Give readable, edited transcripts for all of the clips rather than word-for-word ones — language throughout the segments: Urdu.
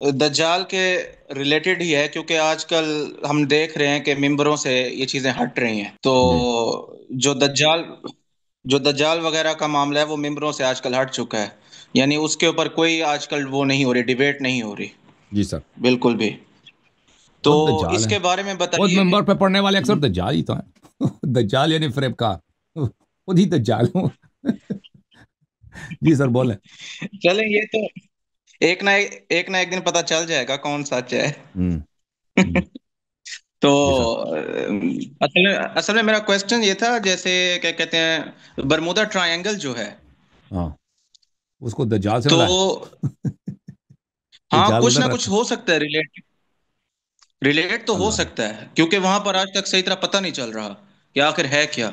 دجال کے ریلیٹڈ ہی ہے، کیونکہ آج کل ہم دیکھ رہے ہیں کہ ممبروں سے یہ چیزیں ہٹ رہی ہیں، تو جی جو دجال جو دجال وغیرہ کا معاملہ ہے وہ ممبروں سے آج کل ہٹ چکا ہے، یعنی اس کے اوپر کوئی آج کل وہ نہیں ہو رہی، ڈیبیٹ نہیں ہو رہی جی سر، بالکل بھی. تو خود دجال اس ہے. کے بارے میں خود بتائیے. ممبر پہ پڑھنے والے اکثر دجال ہی تو ہیں. دجال یعنی فریب کا، خود ہی دجال ہوں. جی سر بولیں. چلیں، یہ تو ایک نہ ایک دن پتہ چل جائے گا کون سچ ہے. ہوں ہوں. تو جی سر. اصل میں میرا کوشچن یہ تھا، جیسے کیا کہتے ہیں، برمودا ٹرائنگل جو ہے، ہاں، اس کو دجال سے تو ملا ہے. ہاں دجال کچھ ادھر نہ کچھ رہتا ہو سکتا ہے، ریلیٹ تو ہے. ہو اللہ. سکتا ہے، کیونکہ وہاں پر آج تک صحیح طرح پتہ نہیں چل رہا کہ آخر ہے کیا.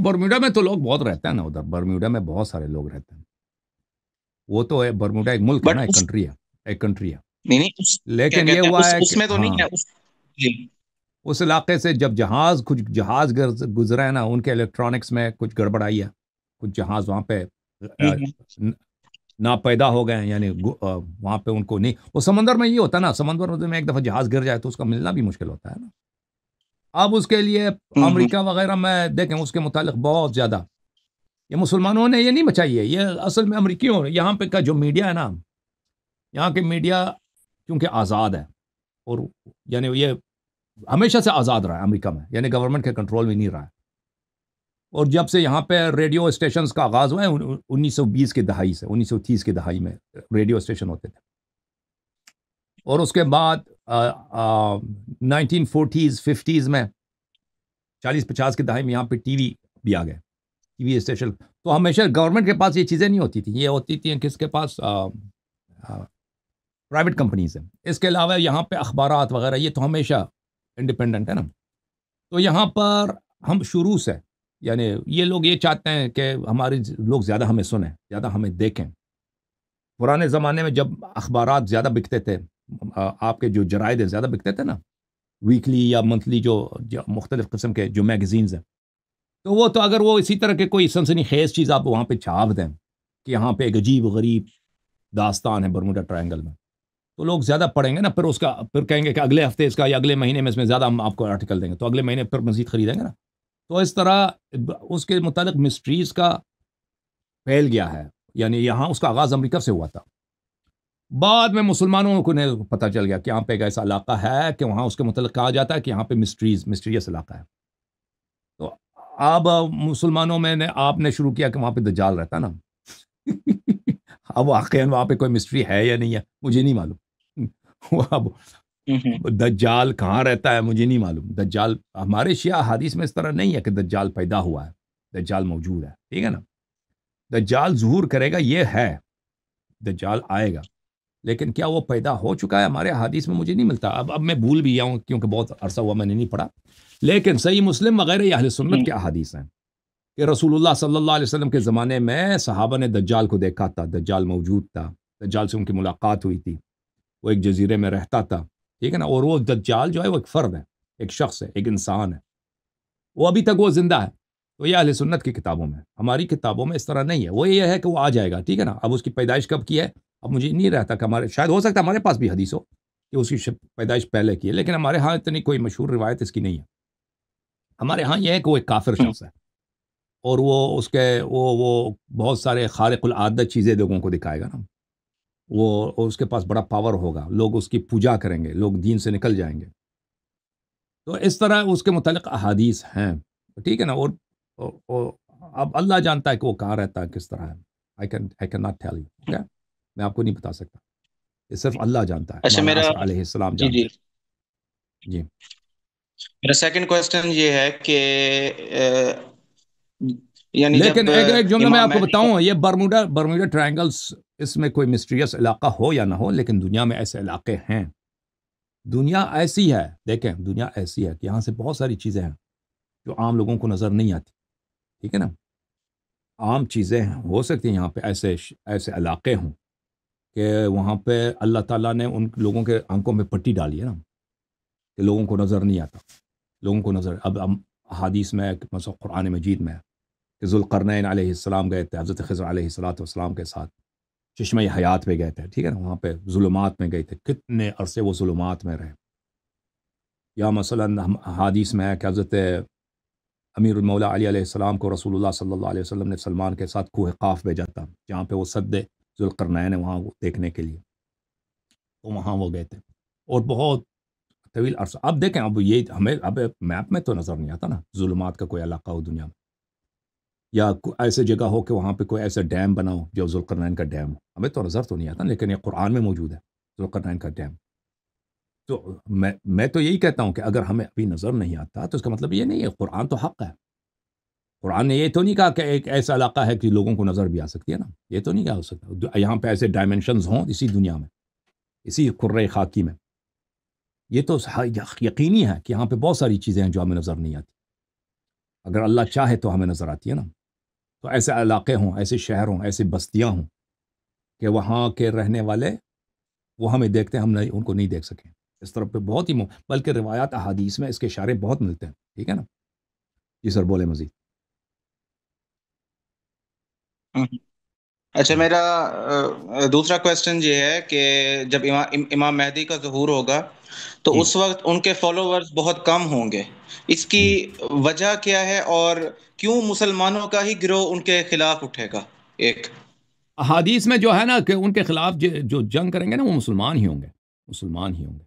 برمیوڈا میں تو لوگ بہت رہتے ہیں نا، ادھر برمیوڈا میں بہت سارے لوگ رہتے ہیں. وہ تو ہے، برمیوڈا ایک ملک ہے نا، بٹ ایک کنٹری ہے. ایک کنٹری ہے. نہیں نہیں کیا لیکن یہ کہتے ہیں، ہوا ہے اس کہ میں تو ہاں، نہیں ہے جی. اس علاقے سے جب کچھ جہاز گزرے ہیں نا، ان کے الیکٹرانکس میں کچھ گڑبڑ آئی ہے. کچھ جہاز وہاں پہ ہوں، ناپیدا ہو گئے ہیں، یعنی وہاں پہ ان کو نہیں. وہ سمندر میں یہ ہوتا ہے نا، سمندر میں ایک دفعہ جہاز گر جائے تو اس کا ملنا بھی مشکل ہوتا ہے نا. اب اس کے لیے ہوں، ہوں، امریکہ وغیرہ میں دیکھیں، اس کے متعلق بہت زیادہ یہ مسلمانوں نے یہ نہیں مچائی ہے، یہ اصل میں امریکیوں یہاں پہ کا جو میڈیا ہے نا، یہاں کے میڈیا کیونکہ آزاد ہے، اور یعنی یہ ہمیشہ سے آزاد رہا ہے امریکہ میں، یعنی گورنمنٹ کے کنٹرول میں نہیں رہا ہے. اور جب سے یہاں پہ ریڈیو اسٹیشنز کا آغاز ہوا ہے 1920 کی دہائی سے، 1930 کی دہائی میں ریڈیو اسٹیشن ہوتے تھے. اور اس کے بعد 1940s 50s میں، 40-50 کی دہائی میں یہاں پہ ٹی وی بھی آ گئے، ٹی وی اسٹیشن. تو ہمیشہ گورنمنٹ کے پاس یہ چیزیں نہیں ہوتی تھیں، یہ ہوتی تھیں کس کے پاس، پرائیویٹ کمپنیز ہیں. اس کے علاوہ یہاں پہ اخبارات وغیرہ یہ تو ہمیشہ انڈیپینڈنٹ ہے نا. تو یہاں پر ہم شروع سے، یعنی یہ لوگ یہ چاہتے ہیں کہ ہمارے لوگ زیادہ ہمیں سنیں، زیادہ ہمیں دیکھیں. پرانے زمانے میں جب اخبارات زیادہ بکتے تھے، آپ کے جو جرائد زیادہ بکتے تھے نا، ویکلی یا منتھلی، جو مختلف قسم کے جو میگزینز ہیں، تو وہ تو اگر وہ اسی طرح کے کوئی سنسنی خیز چیز آپ وہاں پہ چھاپ دیں کہ یہاں پہ ایک عجیب و غریب داستان ہے برموڈا ٹرائنگل میں، تو لوگ زیادہ پڑھیں گے نا. پھر کہیں گے کہ اگلے ہفتے اس کا یا اگلے مہینے میں اس میں زیادہ ہم آپ کو آرٹیکل دیں گے، تو اگلے مہینے پھر مزید خریدیں گے نا. تو اس طرح اس کے متعلق مسٹریز کا پھیل گیا ہے. یعنی یہاں اس کا آغاز امریکہ سے ہوا تھا، بعد میں مسلمانوں کو پتہ چل گیا کہ یہاں پہ ایک ایسا علاقہ ہے کہ وہاں اس کے متعلق کہا جاتا ہے کہ یہاں پہ مسٹریس علاقہ ہے. تو اب مسلمانوں میں نے آپ نے شروع کیا کہ وہاں پہ دجال رہتا نا. اب واقعا وہاں پہ کوئی مسٹری ہے یا نہیں ہے مجھے نہیں معلوم. اب ہوں، دجال کہاں رہتا ہے مجھے نہیں معلوم. دجال ہمارے شیعہ حدیث میں اس طرح نہیں ہے کہ دجال پیدا ہوا ہے، دجال موجود ہے، ٹھیک ہے نا. دجال ظہور کرے گا، یہ ہے، دجال آئے گا، لیکن کیا وہ پیدا ہو چکا ہے ہمارے حدیث میں مجھے نہیں ملتا. اب میں بھول بھی گیا ہوں کیونکہ بہت عرصہ ہوا میں نے نہیں پڑھا. لیکن صحیح مسلم وغیرہ یہ اہل سنت ہوں، کے احادیث ہیں کہ رسول اللہ صلی اللہ علیہ وسلم کے زمانے میں صحابہ نے دجال کو دیکھا تھا، دجال موجود تھا، دجال سے ان کی ملاقات ہوئی تھی، وہ ایک جزیرے میں رہتا تھا، ٹھیک ہے نا. اور وہ دجال جو ہے وہ ایک فرد ہے، ایک شخص ہے، ایک انسان ہے، وہ ابھی تک وہ زندہ ہے. تو یہ اہل سنت کی کتابوں میں، ہماری کتابوں میں اس طرح نہیں ہے. وہ یہ ہے کہ وہ آ جائے گا، ٹھیک ہے نا. اب اس کی پیدائش کب کی ہے اب مجھے نہیں رہتا کہ ہمارے، شاید ہو سکتا ہے ہمارے پاس بھی حدیث ہو کہ اس کی پیدائش پہلے کی ہے، لیکن ہمارے ہاں اتنی کوئی مشہور روایت اس کی نہیں ہے. ہمارے ہاں یہ ہے کہ وہ ایک کافر ہوں. شخص ہے، اور وہ اس کے وہ بہت سارے خارق العادت چیزیں لوگوں کو دکھائے گا نا. وہ اس کے پاس بڑا پاور ہوگا، لوگ اس کی پوجا کریں گے، لوگ دین سے نکل جائیں گے. تو اس طرح اس کے متعلق احادیث ہیں، ٹھیک ہے نا. اور اب اللہ جانتا ہے کہ وہ کہاں رہتا ہے، کس طرح ہے. I cannot tell you, okay؟ میں آپ کو نہیں بتا سکتا، یہ صرف اللہ جانتا ہے، اچھا، مولانا اصغر علیہ السلام جی جی، جانتے ہیں. جی. میرا سیکنڈ کوشچن یہ ہے کہ یعنی لیکن جب ایک جملہ میں امام آپ کو مہدی بتاؤں، یہ برموڈا ٹرائنگلز، اس میں کوئی مسٹریس علاقہ ہو یا نہ ہو، لیکن دنیا میں ایسے علاقے ہیں. دنیا ایسی ہے، دیکھیں دنیا ایسی ہے کہ یہاں سے بہت ساری چیزیں ہیں جو عام لوگوں کو نظر نہیں آتی، ٹھیک ہے نا. عام چیزیں ہو سکتی ہیں یہاں پہ ایسے علاقے ہوں کہ وہاں پہ اللہ تعالیٰ نے ان لوگوں کے آنکھوں میں پٹی ڈالی ہے نا، کہ لوگوں کو نظر نہیں آتا. لوگوں کو نظر، اب حدیث میں مثلا قرآن مجید میں کہ ذوالقرنین علیہ السلام گئے تھے حضرت خضر علیہ السلام کے ساتھ، چشمہ حیات پہ گئے تھے، ٹھیک ہے نا، وہاں پہ ظلمات میں گئے تھے، کتنے عرصے وہ ظلمات میں رہے. یا مثلاً ہم حدیث میں ہے کہ حضرت امیر المولا علی علیہ السلام کو رسول اللہ صلی اللہ علیہ وسلم نے سلمان کے ساتھ کوہ قاف بھیجا تھا، جہاں پہ وہ سد ذوالقرنین ہے، وہاں وہ دیکھنے کے لیے، تو وہاں وہ گئے تھے. اور بہت طویل عرصہ. اب دیکھیں، اب یہ ہمیں اب میپ میں تو نظر نہیں آتا نا ظلمات کا کوئی علاقہ ہو دنیا میں، یا ایسے جگہ ہو کہ وہاں پہ کوئی ایسا ڈیم بنا ہو جو ذوالقرنین کا ڈیم ہو، ہمیں تو نظر تو نہیں آتا، لیکن یہ قرآن میں موجود ہے ذوالقرنین کا ڈیم. تو میں تو یہی کہتا ہوں کہ اگر ہمیں ابھی نظر نہیں آتا تو اس کا مطلب یہ نہیں ہے، قرآن تو حق ہے. قرآن نے یہ تو نہیں کہا کہ ایک ایسا علاقہ ہے کہ لوگوں کو نظر بھی آ سکتی ہے نا، یہ تو نہیں کہا ہو سکتا یہاں پہ ایسے ڈائمنشنز ہوں اسی دنیا میں، اسی کرۂ خاکی میں. یہ تو یقینی ہے کہ یہاں پہ بہت ساری چیزیں ہیں جو ہمیں نظر نہیں آتی، اگر اللہ چاہے تو ہمیں نظر آتی ہے نا. تو ایسے علاقے ہوں، ایسے شہر ہوں، ایسے بستیاں ہوں کہ وہاں کے رہنے والے وہ ہمیں دیکھتے ہیں، ہم نہیں ان کو نہیں دیکھ سکیں. اس طرف پہ بہت ہی بلکہ روایات احادیث میں اس کے اشارے بہت ملتے ہیں، ٹھیک ہے نا. جی سر، بولے مزید. اچھا، میرا دوسرا کوشچن یہ ہے کہ جب امام مہدی کا ظہور ہوگا تو جی. اس وقت ان کے فالوورز بہت کم ہوں گے. اس کی ہوں. وجہ کیا ہے، اور کیوں مسلمانوں کا ہی گروہ ان کے خلاف اٹھے گا؟ ایک احادیث میں جو ہے نا کہ ان کے خلاف جو جنگ کریں گے نا وہ مسلمان ہی ہوں گے، مسلمان ہی ہوں گے.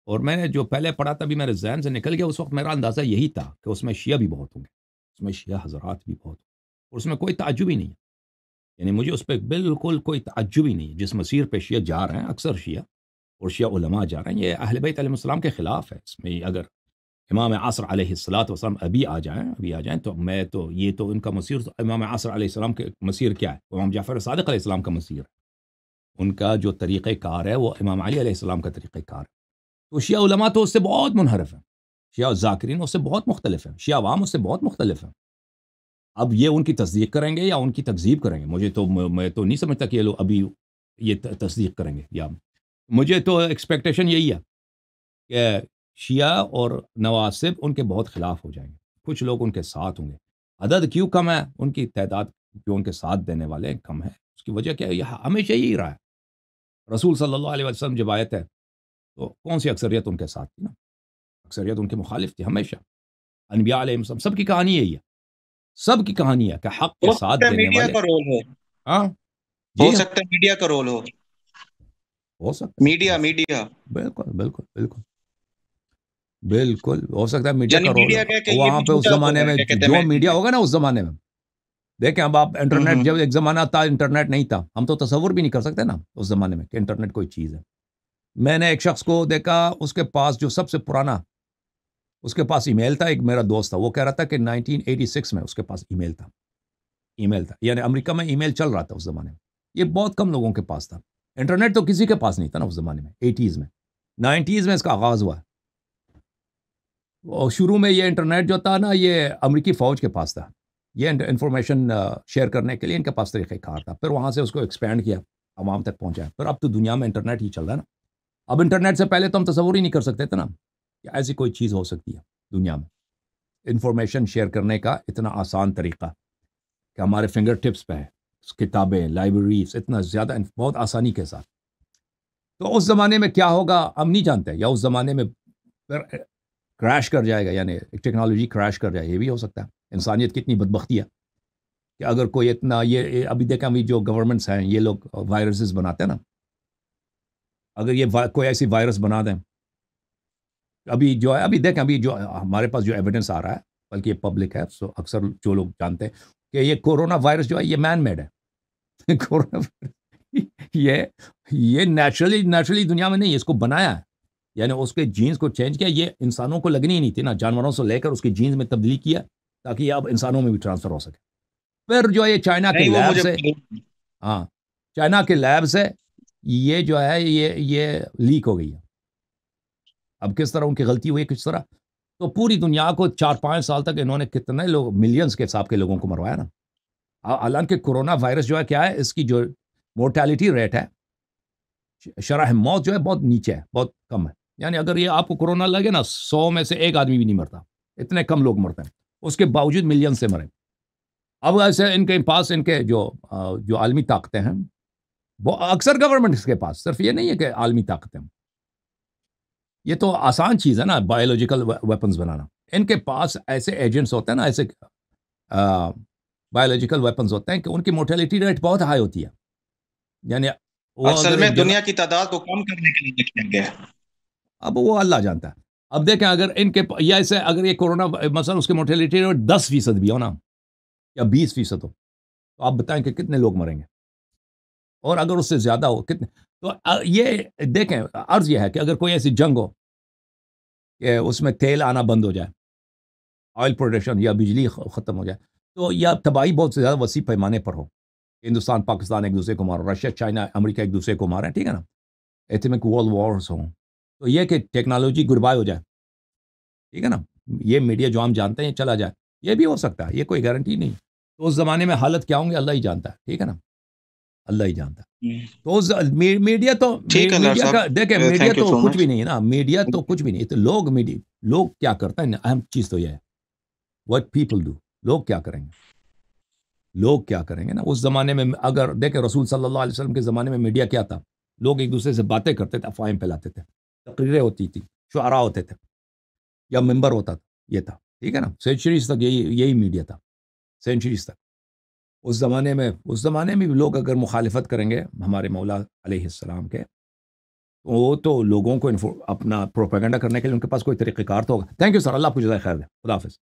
اور میں نے جو پہلے پڑھا تھا بھی میرے ذہن سے نکل گیا، اس وقت میرا اندازہ یہی تھا کہ اس میں شیعہ بھی بہت ہوں گے، اس میں شیعہ حضرات بھی بہت ہوں گے، اور اس میں کوئی تعجب ہی نہیں ہے. یعنی مجھے اس پہ بالکل کوئی تعجب ہی نہیں ہے. جس مسیر پہ شیعہ جا رہے ہیں، اکثر شیعہ اور شیعہ علماء جا رہے ہیں، یہ اہل بیت علیہ السلام کے خلاف ہے. اس میں اگر امام عصر علیہ الصلاۃ والسلام ابھی آ جائیں تو میں تو یہ تو ان کا مسیر، تو امام عصر علیہ السلام کے مسیر کیا ہے؟ امام جعفر صادق علیہ السلام کا مسیر ہے. ان کا جو طریقہ کار ہے وہ امام علی علیہ السلام کا طریقہ کار ہے. تو شیعہ علماء تو اس سے بہت منحرف ہیں، شیعہ ذاکرین اس سے بہت مختلف ہیں، شیعہ عوام اس سے بہت مختلف ہیں. اب یہ ان کی تصدیق کریں گے یا ان کی تکذیب کریں گے، میں تو نہیں سمجھتا کہ یہ لوگ ابھی یہ تصدیق کریں گے. یا مجھے تو ایکسپیکٹیشن یہی ہے کہ شیعہ اور نواسب ان کے بہت خلاف ہو جائیں گے، کچھ لوگ ان کے ساتھ ہوں گے. عدد کیوں کم ہے ان کی تعداد، جو ان کے ساتھ دینے والے کم ہے، اس کی وجہ کیا ہے؟ یہ ہمیشہ یہی رہا ہے. رسول صلی اللہ علیہ وسلم جب آئے تھے تو کون سی اکثریت ان کے ساتھ تھی نا؟ اکثریت ان کے مخالف تھی ہمیشہ. انبیاء علیہ السلام سب کی کہانی یہی ہے، سب کی کہانی ہے کہ حق کے ہو ساتھ سکتا ہے دینے میڈیا والے. کا رول ہو، ہاں. ہو جی ہاں. سکتا ہے میڈیا کا رول ہو سکتا ہے، میڈیا ہو سکتا میڈیا ہے، بالکل بالکل بالکل بالکل ہو سکتا ہے میڈیا یعنی کا رول میڈیا ہوگا. کہ یہ وہاں بھی پہ اس جھوٹا ہو زمانے رہا ہے، میں کیا کہتے ہیں جو مہدی میڈیا پہ؟ ہوگا نا اس زمانے میں، دیکھیں اب آپ انٹرنیٹ، ہوں جب ایک زمانہ تھا انٹرنیٹ نہیں تھا، ہم تو تصور بھی نہیں کر سکتے نا اس زمانے میں کہ انٹرنیٹ کوئی چیز ہے. میں نے ایک شخص کو دیکھا، اس کے پاس جو سب سے پرانا، اس کے پاس ای میل تھا. ایک میرا دوست تھا، وہ کہہ رہا تھا کہ 1986 میں اس کے پاس ای میل تھا. یعنی امریکہ میں ای میل چل رہا تھا اس زمانے میں. یہ بہت کم لوگوں کے پاس تھا. انٹرنیٹ تو کسی کے پاس نہیں تھا نا اس زمانے میں، 80s میں، 90s میں اس کا آغاز ہوا. اور شروع میں یہ انٹرنیٹ جو تھا نا، یہ امریکی فوج کے پاس تھا. یہ انفارمیشن شیئر کرنے کے لیے ان کے پاس طریقہ کار تھا. پھر وہاں سے اس کو ایکسپینڈ کیا، عوام تک پہنچایا. پھر اب تو دنیا میں انٹرنیٹ ہی چل رہا ہے نا. اب انٹرنیٹ سے پہلے تو ہم تصور ہی نہیں کر سکتے تھے نا کہ ایسی کوئی چیز ہو سکتی ہے دنیا میں. انفارمیشن شیئر کرنے کا اتنا آسان طریقہ کہ ہمارے فنگر ٹپس پہ ہے، کتابیں، لائبریریز، اتنا زیادہ بہت آسانی کے ساتھ. تو اس زمانے میں کیا ہوگا ہم نہیں جانتے، یا اس زمانے میں پھر کریش کر جائے گا، یعنی ٹیکنالوجی کریش کر جائے، یہ بھی ہو سکتا ہے. انسانیت کی اتنی بدبختی ہے کہ اگر کوئی اتنا، یہ ابھی دیکھیں ابھی جو گورنمنٹس ہیں یہ لوگ وائرسز بناتے ہیں نا، اگر یہ کوئی ایسی وائرس بنا دیں، ابھی جو ہے، ابھی دیکھیں ابھی جو ہمارے پاس جو ایویڈنس آ رہا ہے، بلکہ یہ پبلک ہے، سو اکثر جو لوگ جانتے ہیں کہ یہ کورونا وائرس جو ہے یہ مین میڈ ہے. کورونا یہ نیچرلی دنیا میں نہیں، اس کو بنایا ہے. یعنی اس کے جینز کو چینج کیا، یہ انسانوں کو لگنی ہی نہیں تھی نا، جانوروں سے لے کر اس کی جینز میں تبدیلی کیا تاکہ یہ اب انسانوں میں بھی ٹرانسفر ہو سکے. پھر جو ہے یہ چائنا کے نہیں، وہ لیب مجھے سے، ہاں، چائنا کے لیب سے یہ جو ہے یہ لیک ہو گئی ہے. اب کس طرح ان کی غلطی ہوئی، کس طرح، تو پوری دنیا کو 4-5 سال تک انہوں نے کتنے لوگ، ملینز کے حساب کے لوگوں کو مروایا نا. حالانکہ کورونا وائرس جو ہے کیا ہے، اس کی جو مورٹیلٹی ریٹ ہے، شرح موت جو ہے بہت نیچے ہے، بہت کم ہے. یعنی اگر یہ آپ کو کورونا لگے نا، 100 میں سے ایک آدمی بھی نہیں مرتا، اتنے کم لوگ مرتے ہیں. اس کے باوجود ملین سے مرے. اب ایسے ان کے پاس ان کے جو عالمی طاقتیں ہیں، وہ اکثر گورنمنٹ کے پاس صرف یہ نہیں ہے کہ عالمی طاقتیں، یہ تو آسان چیز ہے نا بایولوجیکل ویپنز بنانا. ان کے پاس ایسے ایجنٹس ہوتے ہیں نا، ایسے بایولوجیکل ویپنز ہوتے ہیں کہ ان کی موٹیلٹی ریٹ بہت ہائی ہوتی ہے. یعنی وہ اصل اگر میں ایک جگہ، دنیا کی تعداد کو کم کرنے کے لیے کیا گیا ہے. اب وہ اللہ جانتا ہے. اب دیکھیں اگر ان کے یا ایسے اگر یہ کورونا مثلا اس کی موٹیلٹی ریٹ 10% بھی ہو نا یا 20% ہو، تو آپ بتائیں کہ کتنے لوگ مریں گے. اور اگر اس سے زیادہ ہو کتنے، تو یہ دیکھیں عرض یہ ہے کہ اگر کوئی ایسی جنگ ہو کہ اس میں تیل آنا بند ہو جائے، آئل پروڈکشن یا بجلی ختم ہو جائے، تو یا تباہی بہت سے زیادہ وسیع پیمانے پر ہو، ہندوستان پاکستان ایک دوسرے کو مار، رشیا چائنا امریکہ ایک دوسرے کو مارے، ٹھیک ہے نا، ایٹمک ورلڈ وارز ہوں، تو یہ کہ ٹیکنالوجی گڈ بائی ہو جائے، ٹھیک ہے نا، یہ میڈیا جو ہم جانتے ہیں چلا جائے، یہ بھی ہو سکتا ہے، یہ کوئی گارنٹی نہیں. تو اس زمانے میں حالت کیا ہوں گے اللہ ہی جانتا ہے، ٹھیک ہے نا، اللہ ہی جانتا ہے. تو میڈیا تو ٹھیک ہے ڈاکٹر میڈیا کا دیکھیں، صاحب، میڈیا تھینک یو تو سو کچھ مچ. بھی نہیں ہے نا، میڈیا تو کچھ بھی نہیں. تو لوگ کیا کرتے ہیں، اہم چیز تو یہ ہے what people do، لوگ کیا کریں گے، لوگ کیا کریں گے نا. اس زمانے میں اگر دیکھیں رسول صلی اللہ علیہ وسلم کے زمانے میں میڈیا کیا تھا، لوگ ایک دوسرے سے باتیں کرتے تھے، افواہیں پھیلاتے تھے، تقریریں ہوتی تھی، شعراء ہوتے تھے یا ممبر ہوتا تھا، یہ تھا، ٹھیک ہے نا. سینچریز تک یہی میڈیا تھا، سینچریز تک. اس زمانے میں بھی لوگ اگر مخالفت کریں گے ہمارے مولا علیہ السلام کے، وہ تو لوگوں کو اپنا پروپیگنڈا کرنے کے لیے ان کے پاس کوئی طریقہ کار تو ہوگا. تھینک یو سر، اللہ آپ کو جزائے خیر دے. خدا حافظ.